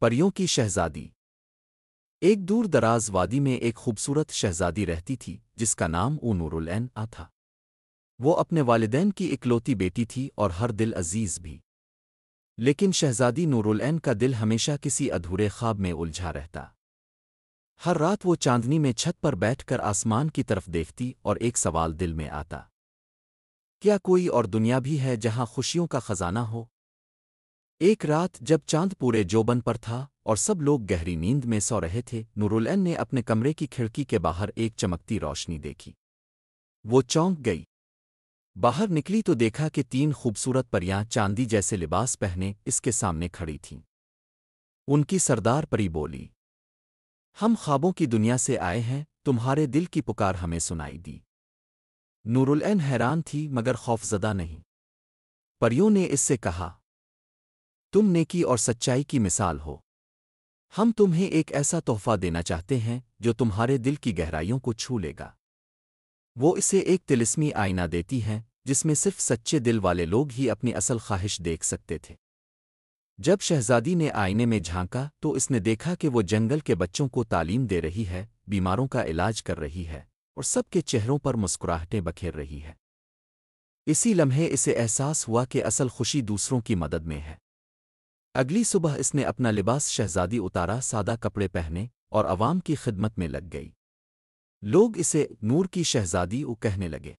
پریوں کی شہزادی۔ ایک دور دراز وادی میں ایک خوبصورت شہزادی رہتی تھی جس کا نام نور العین تھا۔ وہ اپنے والدین کی اکلوتی بیٹی تھی اور ہر دل عزیز بھی۔ لیکن شہزادی نور العین کا دل ہمیشہ کسی ادھورے خواب میں الجھا رہتا۔ ہر رات وہ چاندنی میں چھت پر بیٹھ کر آسمان کی طرف دیکھتی اور ایک سوال دل میں آتا، کیا کوئی اور دنیا بھی ہے جہاں خوشیوں کا خزانہ ہو؟ ایک رات جب چاند پورے جوبن پر تھا اور سب لوگ گہری نیند میں سو رہے تھے، نور العین نے اپنے کمرے کی کھڑکی کے باہر ایک چمکتی روشنی دیکھی۔ وہ چونک گئی، باہر نکلی تو دیکھا کہ 3 خوبصورت پریاں چاندی جیسے لباس پہنے اس کے سامنے کھڑی تھیں۔ ان کی سردار پری بولی، ہم خوابوں کی دنیا سے آئے ہیں، تمہارے دل کی پکار ہمیں سنائی دی۔ نور العین حیران تھی مگر خوفزدہ نہیں۔ پریوں نے اس سے کہا، تم نیکی اور سچائی کی مثال ہو، ہم تمہیں ایک ایسا تحفہ دینا چاہتے ہیں جو تمہارے دل کی گہرائیوں کو چھو لے گا۔ وہ اسے ایک طلسمی آئینہ دیتی ہیں جس میں صرف سچے دل والے لوگ ہی اپنی اصل خواہش دیکھ سکتے تھے۔ جب شہزادی نے آئینے میں جھانکا تو اس نے دیکھا کہ وہ جنگل کے بچوں کو تعلیم دے رہی ہے، بیماروں کا علاج کر رہی ہے اور سب کے چہروں پر مسکراہٹیں بکھیر رہی ہے۔ اسی لمحے اسے احساس ہوا کہ اصل خوشی دوسروں کی مدد میں ہے۔ اگلی صبح اس نے اپنا لباس شہزادی اتارا، سادہ کپڑے پہنے اور عوام کی خدمت میں لگ گئی۔ لوگ اسے نور کی شہزادی کہنے لگے۔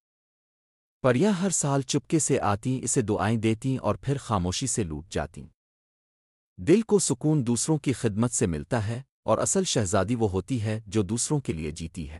پریاں ہر سال چپکے سے آتیں، اسے دعائیں دیتیں اور پھر خاموشی سے لوٹ جاتیں۔ دل کو سکون دوسروں کی خدمت سے ملتا ہے اور اصل شہزادی وہ ہوتی ہے جو دوسروں کے لیے جیتی ہے۔